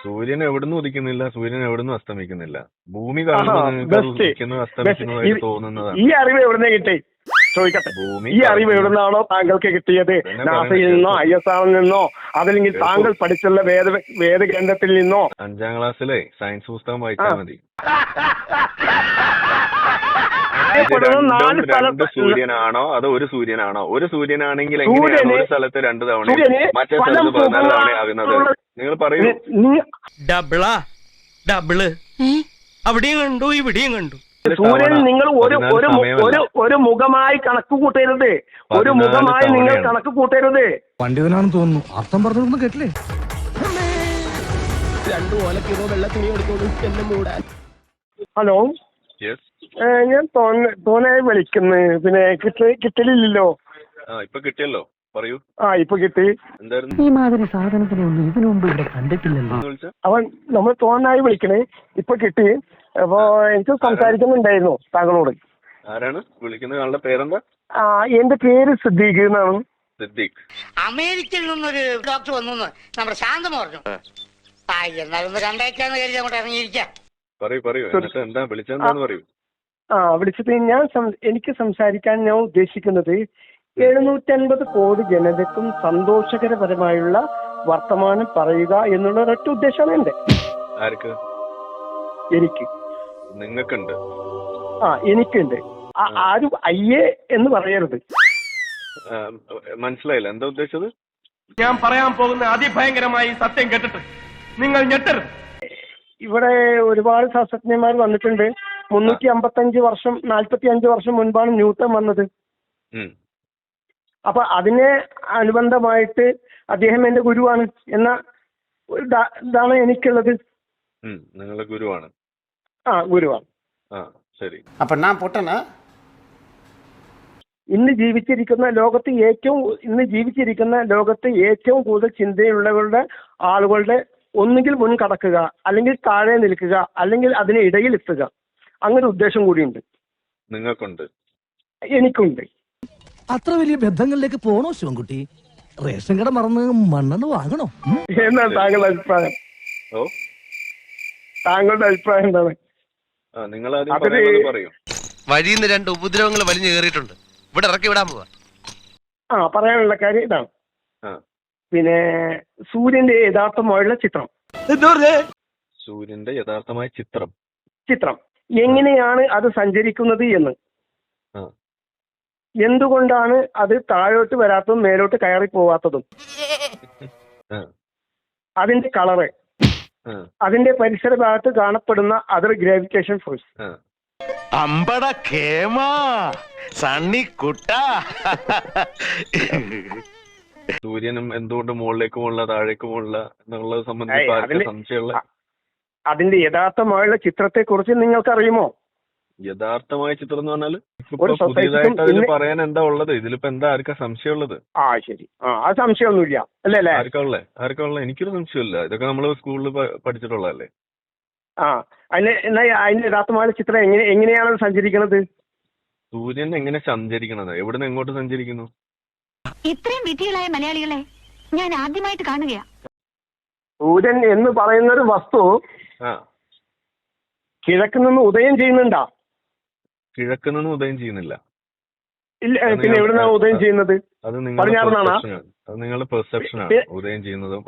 സൂര്യൻ എവിടുന്ന് ഉദിക്കുന്നില്ല, സൂര്യൻ എവിടുന്ന് അസ്തമിക്കുന്നില്ല. ഭൂമി കാണുമ്പോൾ നിങ്ങൾക്ക് അത് ഉദിക്കുന്നത് അസ്തമിക്കുന്നതായിട്ട് തോന്നുന്നതാണ്. ഈ അറിവ് എവിടുന്ന് കിട്ടി ചോദിക്കട്ടെ? ഈ അറിവ് എവിടുന്നാണോ താങ്കൾക്ക് കിട്ടിയത്? നാസയിൽ നിന്നോ, ISRO നിന്നോ, അതല്ലെങ്കിൽ താങ്കൾ പഠിച്ചുള്ള വേദഗ്രന്ഥത്തിൽ നിന്നോ? 5ാം ക്ലാസ്സിലെ സയൻസ് പുസ്തകം വായിച്ചാൽ മതി. രണ്ട് സൂര്യനാണോ അതോ ഒരു സൂര്യനാണോ? ഒരു സൂര്യനാണെങ്കിൽ എങ്ങനെയാണ് ഒരു സ്ഥലത്ത് 2 തവണ മറ്റേ സ്ഥലത്ത് 14 തവണ ആകുന്നത്? നിങ്ങൾ പറയൂ. ഡബിള് അവിടെയും കണ്ടു ഇവിടെയും കണ്ടു. സൂര്യൻ നിങ്ങൾ ഒരു മുഖമായി കണക്ക് കൂട്ടരുത്. ഒരു മുഖമായി നിങ്ങൾ കണക്ക് കൂട്ടരുത്. പണ്ഡിതനാണെന്ന് തോന്നുന്നു. അർത്ഥം പറഞ്ഞൊന്നും കേട്ടില്ലേ? 2 ഓലക്കിലോ വെള്ള തുണി എടുത്തോളൂ എന്നെ മൂടാൻ. ഹലോ, ഞാൻ തോന്നായി വിളിക്കുന്നു. പിന്നെ കിട്ടലില്ലല്ലോ. ഇപ്പൊ കിട്ടിയല്ലോ, പറയൂ. ഇപ്പൊ കിട്ടി. എന്തായിരുന്നു ഈ മാതിരി സാധനത്തിനൊന്നും ഇതിനു മുമ്പ് ഇവിടെ കണ്ടിട്ടില്ലല്ലോ. അവൻ നമ്മൾ തോന്നായി വിളിക്കണേ. ഇപ്പൊ കിട്ടി. അപ്പൊ എനിക്ക് സംസാരിക്കുന്നുണ്ടായിരുന്നു താങ്കളോട്. ആരാണ് വിളിക്കുന്നത്? ആളുടെ പേരെന്താ? എന്റെ പേര് സിദ്ദീഖ് എന്നാണ്. സിദ്ദീഖ്. അമേരിക്കയിൽ നിന്നൊരു ഡോക്ടർ വന്നു നമ്മുടെ ശാന്തം പറഞ്ഞു. എന്നാലും 2 ആഴ്ചന്ന് കരുതി അങ്ങോട്ട് ഇറങ്ങിയിരിക്കാം. പറയൂ എന്താ വിളിച്ചെന്താന്ന് പറയൂ. വിളിച്ചത് എനിക്ക് സംസാരിക്കാൻ ഞാൻ ഉദ്ദേശിക്കുന്നത് 750 കോടി ജനതയ്ക്കും സന്തോഷകരപരമായുള്ള വർത്തമാനം പറയുക എന്നുള്ള ഒരൊറ്റ ഉദ്ദേശമാണ് എന്റെ. ആർക്ക്? എനിക്ക്. നിങ്ങൾക്കുണ്ട്? എനിക്കുണ്ട്. ആരും അയ്യേ എന്ന് പറയരുത്. മനസ്സിലായില്ല എന്താ ഉദ്ദേശിച്ചത്? ഞാൻ പറയാൻ പോകുന്ന അതിഭയങ്കരമായി സത്യം കേട്ടിട്ട് നിങ്ങൾ ഞെട്ടരുത്. ഇവിടെ ഒരുപാട് ശാസ്ത്രജ്ഞന്മാർ വന്നിട്ടുണ്ട്. 355 വർഷം 45 വർഷം മുൻപാണ് ന്യൂട്ടൺ വന്നത്. അപ്പൊ അതിനെ അനുബന്ധമായിട്ട് അദ്ദേഹം എന്റെ ഗുരുവാണ് എന്ന ഇതാണ് എനിക്കുള്ളത്. നിങ്ങളുടെ ഗുരുവാണ്? ഗുരുവാണ്. ശരി. അപ്പൊ ഞാൻ പൊട്ടനാ? ഇന്ന് ജീവിച്ചിരിക്കുന്ന ലോകത്ത് ഏറ്റവും കൂടുതൽ ചിന്തയുള്ളവരുടെ ആളുകളുടെ ഒന്നുകിൽ മുൻ കടക്കുക, അല്ലെങ്കിൽ താഴെ നിൽക്കുക, അല്ലെങ്കിൽ അതിന് ഇടയിൽ എത്തുക. അങ്ങനെ ഉദ്ദേശം കൂടിയുണ്ട്. നിങ്ങൾക്കുണ്ട്? എനിക്കുണ്ട്. അത്ര വലിയ ബന്ധങ്ങളിലേക്ക് പോണോ ശിവൻകുട്ടി? റേഷൻ കട മറന്ന് മണ്ണെണ്ണ വാങ്ങണോ? എന്താണ് താങ്കളുടെ അഭിപ്രായം? താങ്കളുടെ അഭിപ്രായം എന്താണ്? വഴിന്ന് 2 ഉപദ്രവങ്ങൾ വലിഞ്ഞു കയറിയിട്ടുണ്ട്. ഇവിടെ ഇറക്കി വിടാൻ പോവാ. പറയാനുള്ള കാര്യം ഇതാണ്. പിന്നെ സൂര്യന്റെ യഥാർത്ഥമായുള്ള ചിത്രം. സൂര്യന്റെ യഥാർത്ഥമായ ചിത്രം എങ്ങനെയാണ് അത് സഞ്ചരിക്കുന്നത് എന്ന്, എന്തുകൊണ്ടാണ് അത് താഴോട്ട് വരാത്തതും മേലോട്ട് കയറി പോവാത്തതും, അതിന്റെ കളറ്, അതിന്റെ പരിസര ഭാഗത്ത് കാണപ്പെടുന്ന അതർ ഗ്രാവിറ്റേഷൻ ഫോഴ്സ്. അമ്പട കേമാ സണ്ണിക്കുട്ട. സൂര്യനും എന്തുകൊണ്ട് മുകളിലേക്ക് പോകില്ല താഴേക്ക് പോകില്ല എന്നുള്ളത് സംബന്ധിച്ച് സംശയമുള്ള അതിന്റെ യഥാർത്ഥമായുള്ള ചിത്രത്തെ കുറിച്ച് നിങ്ങൾക്കറിയുമോ? യഥാർത്ഥമായ ചിത്രം എന്ന് പറഞ്ഞാൽ പുതിയതായിട്ട് അതിൽ പറയാൻ എന്താ ഉള്ളത്? ഇതിലിപ്പോ എന്താ ആർക്കാ സംശയമുള്ളത്? ശരി. ആ സംശയമൊന്നുമില്ല അല്ലേ? ആർക്കാ ഉള്ള? എനിക്കൊരു സംശയമില്ല. ഇതൊക്കെ നമ്മൾ സ്കൂളിൽ പഠിച്ചിട്ടുള്ളതല്ലേ. അതിന്റെ യഥാർത്ഥമായ ചിത്രം എങ്ങനെയാണ് സഞ്ചരിക്കുന്നത്? സൂര്യൻ എങ്ങനെ സഞ്ചരിക്കണത്? എവിടുന്ന് എങ്ങോട്ട് സഞ്ചരിക്കുന്നു? ഇത്രയും വിധികളായ മലയാളികളെ ഞാൻ ആദ്യമായിട്ട് കാണുകയാ. സൂര്യൻ എന്ന് പറയുന്ന ഒരു വസ്തു കിഴക്ക് നിന്ന് ഉദയം ചെയ്യുന്നുണ്ടോ? കിഴക്ക് നിന്ന് ഉദയം ചെയ്യുന്നില്ല. ഇല്ല. പിന്നെ എവിടുന്നാണ് ഉദയം ചെയ്യുന്നത്? അത് നിങ്ങളുടെ പെർസെപ്ഷനാണ്. ഉദയം ചെയ്യുന്നതും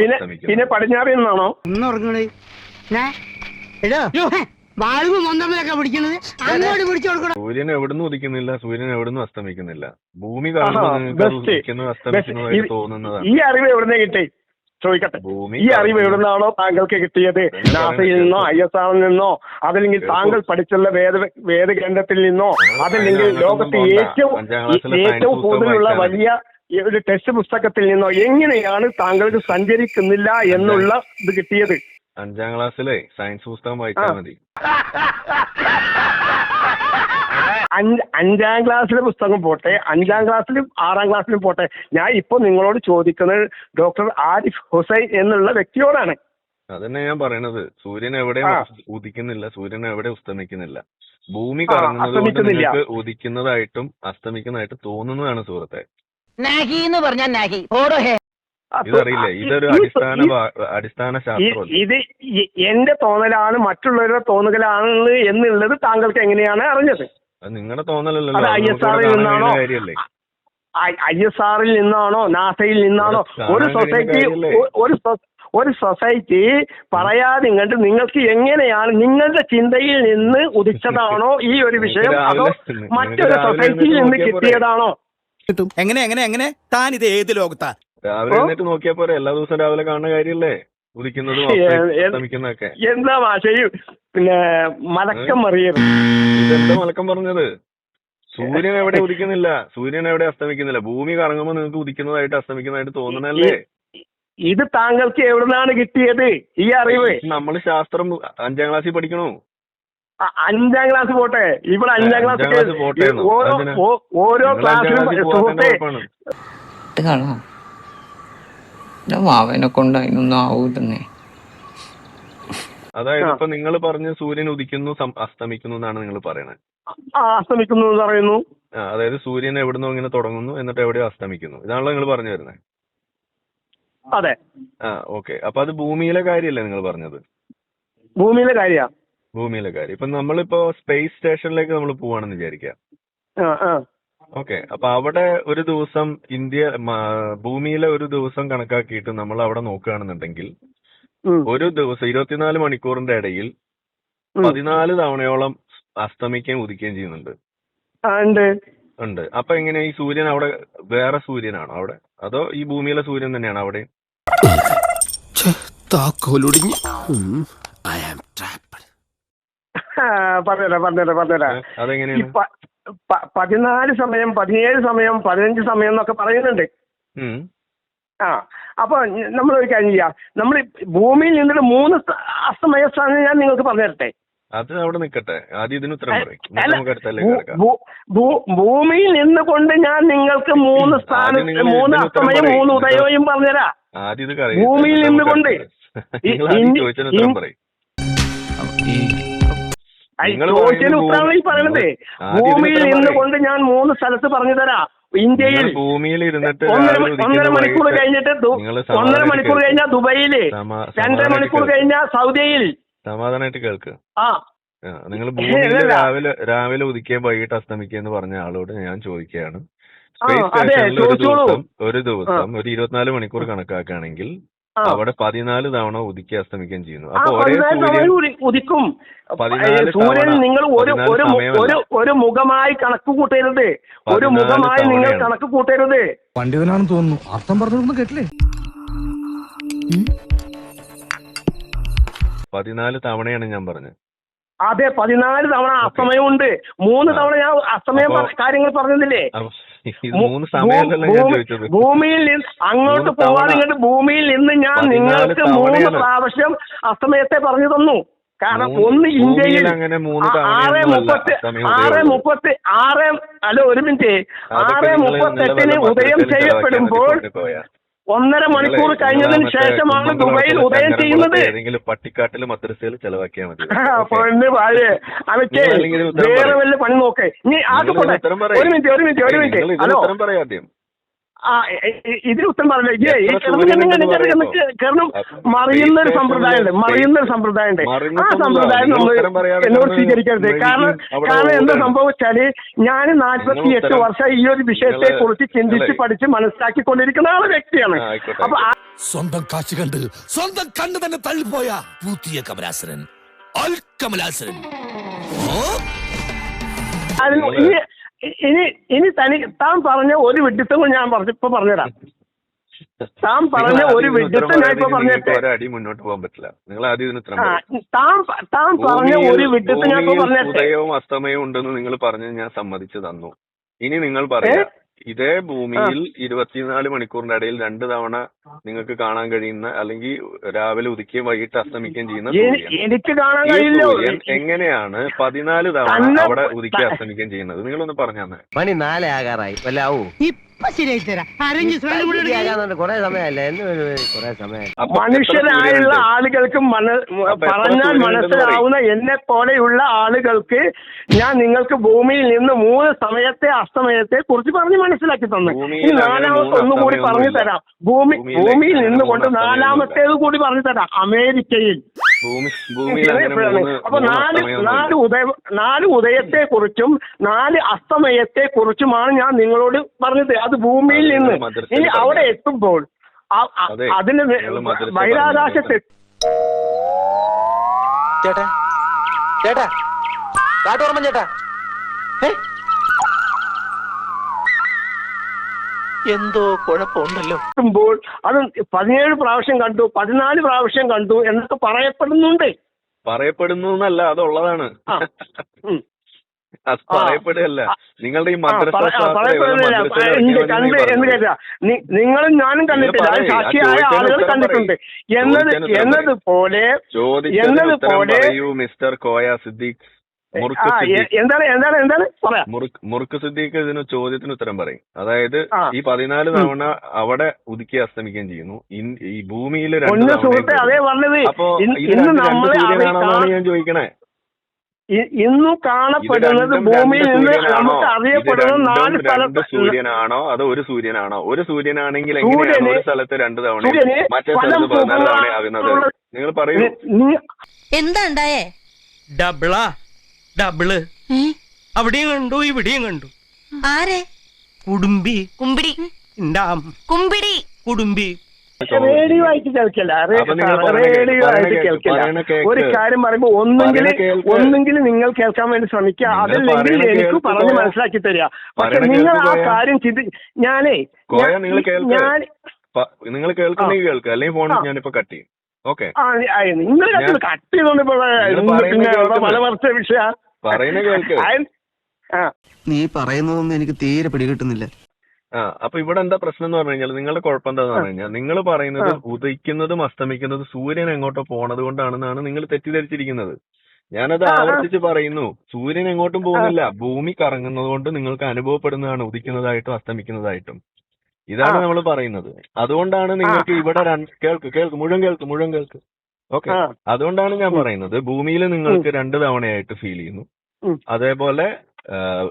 പിന്നെ പടിഞ്ഞാറ് നിന്നാണോ? സൂര്യൻ എവിടുന്ന് ഉദിക്കുന്നില്ല, സൂര്യൻ എവിടുന്ന് അസ്തമിക്കുന്നില്ല. ഭൂമി കാണുമ്പോൾ നിങ്ങൾക്ക് ഉദിക്കുന്നത് അസ്തമിക്കുന്നതായിട്ട് തോന്നുന്നതാണ്. ഈ അറിവ് എവിടുന്ന് കിട്ടി ചോദിക്കട്ടെ? ഈ അറിവ് എവിടുന്നാണോ താങ്കൾക്ക് കിട്ടിയത്? നാസയിൽ നിന്നോ, ISRO നിന്നോ, അതല്ലെങ്കിൽ താങ്കൾ പഠിച്ചുള്ള വേദഗ്രന്ഥത്തിൽ നിന്നോ, അതല്ലെങ്കിൽ ലോകത്തെ ഏറ്റവും കൂടുതലുള്ള വലിയ ഒരു ടെക്സ്റ്റ് പുസ്തകത്തിൽ നിന്നോ എങ്ങനെയാണ് താങ്കൾക്ക് സഞ്ചരിക്കുന്നില്ല എന്നുള്ള ഇത് കിട്ടിയത്? 5ാം ക്ലാസ്സിലെ സയൻസ് പുസ്തകം വായിച്ചാൽ മതി. 5ാം ക്ലാസ്സിലെ പുസ്തകം പോട്ടെ, 5ാം ക്ലാസ്സിലും 6ാം ക്ലാസ്സിലും പോട്ടെ. ഞാൻ ഇപ്പൊ നിങ്ങളോട് ചോദിക്കുന്നത് ഡോക്ടർ ആരിഫ് ഹുസൈൻ എന്നുള്ള വ്യക്തിയോടാണ്. അതന്നെ ഞാൻ പറയണത്. സൂര്യൻ എവിടെ ഉദിക്കുന്നില്ല, സൂര്യൻ എവിടെ അസ്തമിക്കുന്നില്ല. ഭൂമി കറങ്ങുന്നത് കൊണ്ട് നിങ്ങൾക്ക് ഉദിക്കുന്നതായിട്ടും അസ്തമിക്കുന്നതായിട്ടും തോന്നുന്നതാണ് സുഹൃത്തെ. ഇതറിയില്ലേ? ഇതൊരു അടിസ്ഥാന ശാസ്ത്രം. ഇത് എന്റെ തോന്നലാണ്, മറ്റുള്ളവരുടെ തോന്നലാണ് എന്നുള്ളത് താങ്കൾക്ക് എങ്ങനെയാണ് അറിഞ്ഞത്? നിങ്ങളുടെ തോന്നലല്ലോ, അത് ISRൽ നിന്നാണോ, കാര്യല്ലേ? ISRൽ നിന്നാണോ, നാസയിൽ നിന്നാണോ? ഒരു സൊസൈറ്റി പറയാതെ ഇങ്ങോട്ട് നിങ്ങൾക്ക് എങ്ങനെയാണ്, നിങ്ങളുടെ ചിന്തയിൽ നിന്ന് ഉദിച്ചതാണോ ഈ ഒരു വിഷയം, അതോ മറ്റൊരു സൊസൈറ്റിയിൽ നിന്ന് കിട്ടിയതാണോ? എങ്ങനെ താൻ ഇത് ഏത് ലോകത്താ? രാവിലെ എന്നിട്ട് നോക്കിയാ പോരെ? എല്ലാ ദിവസവും രാവിലെ കാണുന്ന കാര്യല്ലേ ഉദിക്കുന്നതും അസ്തമിക്കുന്നതൊക്കെ. എന്താ ഭാഷയും പിന്നെ മലക്കം അറിയരുത്. ഇതെന്താ മലക്കം പറഞ്ഞത്? സൂര്യൻ എവിടെ ഉദിക്കുന്നില്ല, സൂര്യൻ എവിടെ അസ്തമിക്കുന്നില്ല. ഭൂമി കറങ്ങുമ്പോൾ നിങ്ങൾക്ക് ഉദിക്കുന്നതായിട്ട് അസ്തമിക്കുന്നതായിട്ട് തോന്നണല്ലേ? ഇത് താങ്കൾക്ക് എവിടുന്നാണ് കിട്ടിയത് ഈ അറിവ്? നമ്മൾ ശാസ്ത്രം 5ാം ക്ലാസ്സിൽ പഠിക്കണോ? 5ാം ക്ലാസ് പോട്ടെ, ഇവിടെ 5ാം ക്ലാസ് ഓരോ ക്ലാസ്സിലും സുഹൃത്തെ മാവനെ കൊണ്ട് അതിനൊന്നും ആവൂലെന്നേ. അതായത് ഇപ്പൊ നിങ്ങൾ പറഞ്ഞ് സൂര്യൻ ഉദിക്കുന്നു അസ്തമിക്കുന്നു എന്നാണ് നിങ്ങൾ പറയണത്. അസ്തമിക്കുന്നു എന്ന് പറയുന്നു. അതായത് സൂര്യൻ എവിടുന്നോ ഇങ്ങനെ തുടങ്ങുന്നു എന്നിട്ട് എവിടെയോ അസ്തമിക്കുന്നു, ഇതാണല്ലോ നിങ്ങൾ പറഞ്ഞു വരുന്നത്? അതെ. ഓക്കെ. അപ്പൊ അത് ഭൂമിയിലെ കാര്യമല്ലേ നിങ്ങൾ പറഞ്ഞത്? ഭൂമിയിലെ കാര്യ. ഭൂമിയിലെ കാര്യം. ഇപ്പൊ നമ്മളിപ്പോ സ്പേസ് സ്റ്റേഷനിലേക്ക് നമ്മൾ പോവാണെന്ന് വിചാരിക്കാം. ഓക്കെ. അപ്പൊ അവിടെ ഒരു ദിവസം ഭൂമിയിലെ ഒരു ദിവസം കണക്കാക്കിയിട്ട് നമ്മൾ അവിടെ നോക്കുകയാണെന്നുണ്ടെങ്കിൽ ഒരു ദിവസം 24 മണിക്കൂറിന്റെ ഇടയിൽ 14 തവണയോളം അസ്തമിക്കുകയും ഉദിക്കുകയും ചെയ്യുന്നുണ്ട്. ഉണ്ട്. അപ്പൊ എങ്ങനെ ഈ സൂര്യൻ അവിടെ വേറെ സൂര്യനാണോ അവിടെ, അതോ ഈ ഭൂമിയിലെ സൂര്യൻ തന്നെയാണ് അവിടെ? പറഞ്ഞുതരാം. അതെങ്ങനെയാണ്? 14 സമയം, 17 സമയം, 15 സമയം എന്നൊക്കെ പറയുന്നുണ്ട്. അപ്പൊ നമ്മൾ ഒരു കാര്യം ചെയ്യാം, നമ്മൾ ഭൂമിയിൽ നിന്നിട്ട് 3 അസ്തമയ സ്ഥാനം ഞാൻ നിങ്ങൾക്ക് പറഞ്ഞു തരട്ടെ. അത് അവിടെ നിൽക്കട്ടെ, ആദ്യം ഇതിന് ഉത്തരം പറയും. ഭൂമിയിൽ നിന്നുകൊണ്ട് ഞാൻ നിങ്ങൾക്ക് 3 സ്ഥാനം, 3 അസ്തമയം 3 ഉദയവും പറഞ്ഞുതരാം. ഭൂമിയിൽ നിന്നുകൊണ്ട് ചോദിച്ചതിന് ഉത്തരമാണ് ഈ പറയണത്. ഭൂമിയിൽ നിന്നുകൊണ്ട് ഞാൻ 3 സ്ഥലത്ത് പറഞ്ഞു തരാം. ഇന്ത്യയിൽ ഭൂമിയിൽ ഇരുന്നിട്ട് 1.5 മണിക്കൂർ കഴിഞ്ഞിട്ട് 1.5 മണിക്കൂർ കഴിഞ്ഞാൽ ദുബൈയില്, 2.5 മണിക്കൂർ കഴിഞ്ഞാൽ സൗദിയിൽ. സമാധാനമായിട്ട് കേൾക്ക്. നിങ്ങൾ ഭൂമിയിൽ രാവിലെ ഉദിക്കുകയും വൈകിട്ട് അസ്തമിക്കുക എന്ന് പറഞ്ഞ ആളോട് ഞാൻ ചോദിക്കുകയാണ്, സ്പേസ് സ്റ്റേഷനിൽ ഒരു ദിവസം ഒരു 24 മണിക്കൂർ കണക്കാക്കുകയാണെങ്കിൽ അവിടെ 14 തവണ ഉദിക്കുക അസ്തമിക്കുകയും ചെയ്യുന്നു. അപ്പൊ ഒരേ ഉദിക്കും സൂര്യൻ. നിങ്ങൾ ഒരു മുഖമായി കണക്ക് കൂട്ടരുത്, ഒരു മുഖമായി നിങ്ങൾ കണക്ക് കൂട്ടരുത്. പണ്ഡിതനാണെന്ന് തോന്നുന്നു, അർത്ഥം പറഞ്ഞൊന്നും കേട്ടില്ലേ? 14 തവണയാണ് ഞാൻ പറഞ്ഞത്. അതെ, 14 തവണ അസ്തമയമുണ്ട്. 3 തവണ ഞാൻ അസ്തമയം കാര്യങ്ങൾ പറഞ്ഞില്ലേ? ഭൂമിയിൽ നിന്ന് അങ്ങോട്ട് പോകാൻ ഇങ്ങോട്ട് ഭൂമിയിൽ നിന്ന് ഞാൻ നിങ്ങൾക്ക് 3 പ്രാവശ്യം അസ്തമയത്തെ പറഞ്ഞു തന്നു. കാരണം ഒന്ന് ഇന്ത്യയിൽ 6:30 അല്ല ഒരു മിനിറ്റ് 6:38 ഉദയം ചെയ്യപ്പെടുമ്പോൾ 1.5 മണിക്കൂർ കഴിഞ്ഞതിന് ശേഷമാണ് ദുബൈയിൽ ഉദയം ചെയ്യുന്നത്. പട്ടിക്കാട്ടിൽ മദ്രസയിൽ ചെലവാക്കിയാൽ മതി. അവയ്ക്ക് വേറെ വല്ല പണി നോക്കേ. നീ ആക്കട്ടെ, ഒരു മിനിറ്റ് ഹലോ, ഇതിന് ഉത്തരം പറഞ്ഞില്ലേ? കാരണം മറിയുന്നൊരു സമ്പ്രദായമുണ്ട്, ആ സമ്പ്രദായം നമ്മൾ എന്നോട് സ്വീകരിക്കരുത്. കാരണം എന്താ സംഭവിച്ചാല് ഞാൻ 48 വർഷം ഈ ഒരു വിഷയത്തെ കുറിച്ച് ചിന്തിച്ച് പഠിച്ച് മനസ്സിലാക്കിക്കൊണ്ടിരിക്കുന്ന വ്യക്തിയാണ്. അപ്പൊ സ്വന്തം കാശ് കണ്ട് സ്വന്തം കണ്ണ് തന്നെ തള്ളിപ്പോയ പൂത്തിയ കമലാസനൻ ഇനി താൻ പറഞ്ഞ ഒരു വിഡിത്തം ഞാൻ ഇപ്പൊ പറഞ്ഞുതരാം. താൻ പറഞ്ഞ ഒരു വിഡിത്തം ഞാൻ ഇപ്പൊ പറഞ്ഞിട്ട് അടി മുന്നോട്ട് പോകാൻ പറ്റില്ല. നിങ്ങൾ ആദ്യം താൻ പറഞ്ഞ ഒരു വിഡിത്തം ഞാൻ ഇപ്പൊ പറഞ്ഞിട്ട് ഉദയവും അസ്തമയവും ഉണ്ടെന്ന് നിങ്ങൾ പറഞ്ഞ് ഞാൻ സമ്മതിച്ചു തന്നു. ഇനി നിങ്ങൾ പറയാ ഇതേ ഭൂമിയിൽ 24 മണിക്കൂറിന്റെ ഇടയിൽ 2 തവണ നിങ്ങൾക്ക് കാണാൻ കഴിയുന്ന, അല്ലെങ്കിൽ രാവിലെ ഉദിക്കുകയും വൈകിട്ട് അസ്തമിക്കുകയും ചെയ്യുന്ന എനിക്ക് കാണാൻ കഴിയില്ല. എങ്ങനെയാണ് 14 തവണ അവിടെ ഉദിക്കുകയും അസ്തമിക്കുകയും ചെയ്യുന്നത്? നിങ്ങളൊന്ന് പറഞ്ഞു തന്നെ. മണി 4 ആകാറായി വല്ലാവൂ. മനുഷ്യരായുള്ള ആളുകൾക്ക് പറഞ്ഞാൽ മനസ്സിലാവുന്ന എന്നെ പോലെയുള്ള ആളുകൾക്ക് ഞാൻ നിങ്ങൾക്ക് ഭൂമിയിൽ നിന്ന് 3 സമയത്തെ അസ്തമയത്തെ കുറിച്ച് പറഞ്ഞ് മനസ്സിലാക്കി തന്നു. ഇനി നാലാമത്തെ ഒന്നുകൂടി പറഞ്ഞു തരാം. ഭൂമിയിൽ നിന്നുകൊണ്ട് 4-മത്തേത് കൂടി പറഞ്ഞു തരാം. അമേരിക്കയിൽ അപ്പൊ 4 ഉദയത്തെ കുറിച്ചും 4 അസ്തമയത്തെ കുറിച്ചുമാണ് ഞാൻ നിങ്ങളോട് പറഞ്ഞത്. അത് ഭൂമിയിൽ നിന്ന്. ഇനി അവിടെ എത്തുമ്പോൾ അതിന് ബഹിരാകാശത്ത് ചേട്ടാ ചേട്ടാ കാട്ടോർമ്മ ചേട്ടാ എന്തോ കുഴപ്പമുണ്ടല്ലോ. എത്തുമ്പോൾ അത് 17 പ്രാവശ്യം കണ്ടു, 14 പ്രാവശ്യം കണ്ടു എന്നൊക്കെ പറയപ്പെടുന്നുണ്ട്. പറയപ്പെടുന്നു എന്നല്ല, അതുള്ളതാണ്. അത് പറയപ്പെടുകയല്ല. നിങ്ങളുടെ ഈ നിങ്ങളും ഞാനും കണ്ടിട്ടില്ല, സാക്ഷിയായ ആളുകൾ കണ്ടിട്ടുണ്ട് എന്നതുപോലെ മിസ്റ്റർ കോയ സിദ്ദീഖ്. എന്താണ് പറയാ മുറുക്ക് സിദ്ദീഖ് ഇതിന് ചോദ്യത്തിന് ഉത്തരം പറയും. അതായത് ഈ 14 തവണ അവിടെ ഉദിക്കുകയും അസ്തമിക്കുകയും ചെയ്യുന്നു. ഈ ഭൂമിയിൽ 2 തവണ. അതേ പറഞ്ഞത്. അപ്പൊ സൂര്യനാണെന്നാണ് ഞാൻ ചോദിക്കണേ. ഇന്നു കാണപ്പെടുന്നത് ഭൂമിയിൽ നിന്ന് നമുക്ക് അറിയപ്പെടുന്ന 4 സ്ഥലത്ത് സൂര്യനാണോ അതോ ഒരു സൂര്യനാണോ? ഒരു സൂര്യനാണെങ്കിൽ എങ്ങനെയാണ് ഒരു സ്ഥലത്ത് 2 തവണ മറ്റേ സ്ഥലത്ത് 14 തവണ ആകുന്നത്? നിങ്ങൾ പറയൂ. എന്താ ഉണ്ടായേ? ഡബിള് അവിടെയും കണ്ടു ഇവിടെയും കണ്ടു. ആരെ? കുടുംബി കുമ്പിടി കുമ്പിടി കുടുംബി റേഡിയോ ആയിട്ട് കേൾക്കില്ല. റേഡിയോ ആയിട്ട് കേൾക്കില്ല. ഒരു കാര്യം പറയുമ്പോ ഒന്നെങ്കിലും നിങ്ങൾ കേൾക്കാൻ വേണ്ടി ശ്രമിക്കുക, അതല്ലെങ്കിൽ എനിക്ക് പറഞ്ഞ് മനസ്സിലാക്കി തരിക. പക്ഷെ നിങ്ങൾ ആ കാര്യം നിങ്ങൾ കേൾക്കുന്നെങ്കിൽ കേൾക്കുക, അല്ലെങ്കിൽ ഫോൺ ഞാനിപ്പോ കട്ട് ചെയ്യും. ഓക്കെ, നിങ്ങൾ കട്ട് ചെയ്തോണ്ട് പല വർഷ വിഷയ പറയുന്ന കേൾക്ക്. നീ പറയുന്നതൊന്നും എനിക്ക് തീരെ പിടികിട്ടുന്നില്ല. അപ്പൊ ഇവിടെ എന്താ പ്രശ്നം എന്ന് പറഞ്ഞു കഴിഞ്ഞാൽ, നിങ്ങളുടെ കുഴപ്പം എന്താന്ന് പറഞ്ഞു കഴിഞ്ഞാൽ, നിങ്ങൾ പറയുന്നത് ഉദിക്കുന്നതും അസ്തമിക്കുന്നതും സൂര്യൻ എങ്ങോട്ടോ പോണത് കൊണ്ടാണെന്നാണ് നിങ്ങൾ തെറ്റിദ്ധരിച്ചിരിക്കുന്നത്. ഞാനത് ആവർത്തിച്ച് പറയുന്നു. സൂര്യൻ എങ്ങോട്ടും പോകുന്നില്ല, ഭൂമി കറങ്ങുന്നത് കൊണ്ട് നിങ്ങൾക്ക് അനുഭവപ്പെടുന്നതാണ് ഉദിക്കുന്നതായിട്ടും അസ്തമിക്കുന്നതായിട്ടും. ഇതാണ് നമ്മൾ പറയുന്നത്. അതുകൊണ്ടാണ് നിങ്ങൾക്ക് ഇവിടെ മുഴുവൻ കേൾക്ക്. ഓക്കെ, അതുകൊണ്ടാണ് ഞാൻ പറയുന്നത് ഭൂമിയിൽ നിങ്ങൾക്ക് 2 തവണയായിട്ട് ഫീൽ ചെയ്യുന്നു. അതേപോലെ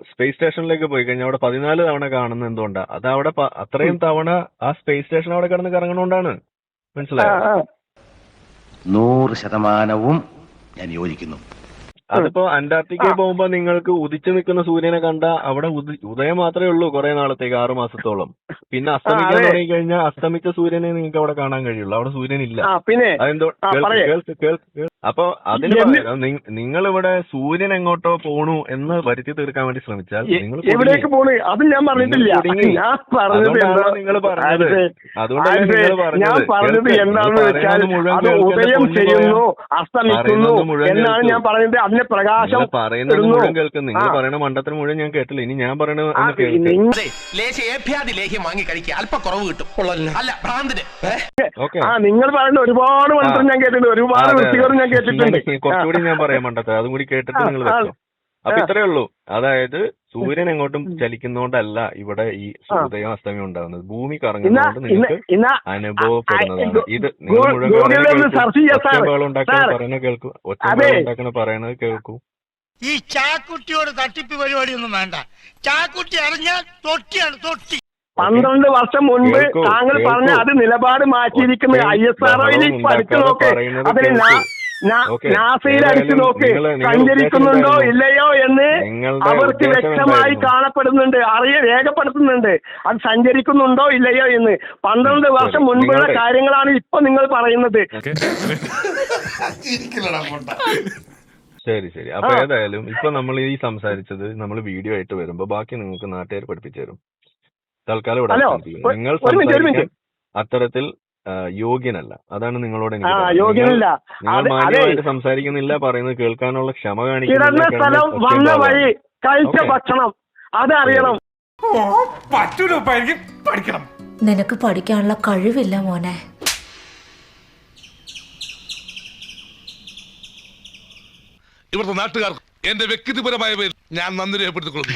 സ്പേസ് സ്റ്റേഷനിലേക്ക് പോയി കഴിഞ്ഞാൽ അവിടെ 14 തവണ കാണുന്നത് എന്തുകൊണ്ടാ? അത് അവിടെ അത്രയും തവണ ആ സ്പേസ് സ്റ്റേഷൻ അവിടെ കിടന്ന് കറങ്ങണോണ്ടാണ്. മനസ്സിലായോ? 100% ഞാൻ യോജിക്കുന്നു. അതിപ്പോ അന്റാർട്ടിക്കയിൽ പോകുമ്പോ നിങ്ങൾക്ക് ഉദിച്ചു നിൽക്കുന്ന സൂര്യനെ കണ്ട അവിടെ ഉദയം മാത്രമേ ഉള്ളൂ കുറെ നാളത്തേക്ക്, 6 മാസത്തോളം. പിന്നെ അസ്തമിക്കാൻ തുടങ്ങി കഴിഞ്ഞാൽ അസ്തമിച്ച സൂര്യനെ നിങ്ങൾക്ക് അവിടെ കാണാൻ കഴിയുള്ളൂ, അവിടെ സൂര്യൻ ഇല്ല. അതെന്തോ അപ്പൊ അതിന് നിങ്ങളിവിടെ സൂര്യൻ എങ്ങോട്ടോ പോണു എന്ന് വരുത്തി തീർക്കാൻ വേണ്ടി ശ്രമിച്ചാൽ നിങ്ങൾ അതുകൊണ്ടാണ് നിങ്ങൾ പറഞ്ഞത്. പറയുന്നത് മുഴുവൻ കേൾക്കും. നിങ്ങൾ പറയുന്ന മണ്ടത്തിന് മുഴുവൻ ഞാൻ കേട്ടില്ല. ഇനി ഞാൻ പറയണത് നിങ്ങൾ പറയുന്ന ഒരുപാട് മന്ത്രം ഞാൻ കേട്ടിട്ടുണ്ട്, ഒരുപാട് വൃത്തികളും ഞാൻ കേട്ടിട്ടുണ്ട്. കുറച്ചുകൂടി ഞാൻ പറയാൻ മണ്ടത്തെ, അതും കൂടി കേട്ടിട്ട് നിങ്ങൾ വെച്ചോ. അപ്പൊ ഇത്രയേ ഉള്ളൂ. അതായത് സൂര്യൻ എങ്ങോട്ടും ചലിക്കുന്നോണ്ടല്ല ഇവിടെ ഈ ഉദയം അസ്തമയം ഉണ്ടാകുന്നത്, ഭൂമി കറങ്ങുന്നതുകൊണ്ട് നിങ്ങൾക്ക് അനുഭവപ്പെടുന്നതാണ്. ഇത് നിങ്ങൾ മുഴുവൻ പറയുന്നത് കേൾക്കൂ, ഒറ്റ പറയണത് കേൾക്കൂ. ഈ ചാക്കുട്ടിയോട് തട്ടിപ്പ് പരിപാടിയൊന്നും വേണ്ട. ചാക്കുട്ടി അറിഞ്ഞാൽ തൊട്ടിയാണ് തൊട്ടി. 12 വർഷം മുൻപ് താങ്കൾ പറഞ്ഞ അത് നിലപാട് മാറ്റിയിരിക്കുന്ന ISROയിൽ പഠിച്ചു നോക്ക്, അതിന് നാസയിൽ അടിച്ചു നോക്ക്, സഞ്ചരിക്കുന്നുണ്ടോ ഇല്ലയോ എന്ന് അവർക്ക് വ്യക്തമായി കാണപ്പെടുന്നുണ്ട്, രേഖപ്പെടുത്തുന്നുണ്ട് അത് സഞ്ചരിക്കുന്നുണ്ടോ ഇല്ലയോ എന്ന്. 12 വർഷം മുൻപുള്ള കാര്യങ്ങളാണ് ഇപ്പൊ നിങ്ങൾ പറയുന്നത്. ശരി. അപ്പൊ ഏതായാലും ഇപ്പൊ നമ്മൾ ഈ സംസാരിച്ചത് നമ്മൾ വീഡിയോ ആയിട്ട് വരുമ്പോ ബാക്കി നിങ്ങൾക്ക് നാട്ടുകാർ പഠിപ്പിച്ചു തരും. തൽക്കാലം ഇവിടെ നിങ്ങൾ സംസാരിക്കാൻ അത്തരത്തിൽ യോഗ്യനല്ല. അതാണ് നിങ്ങളോട് എനിക്ക് യോഗ്യനല്ല. നിങ്ങൾ മാന്യമായിട്ട് സംസാരിക്കുന്നില്ല, പറയുന്നത് കേൾക്കാനുള്ള ക്ഷമ കാണിക്കുന്നില്ല. കഴിച്ച ഭക്ഷണം അതറിയണം. പഠിക്കണം. നിനക്ക് പഠിക്കാനുള്ള കഴിവില്ല മോനെ. ഇവിടുത്തെ നാട്ടുകാർക്ക് എന്റെ വ്യക്തിപരമായ പേരിൽ ഞാൻ നന്ദി രേഖപ്പെടുത്തിക്കൊള്ളുന്നു.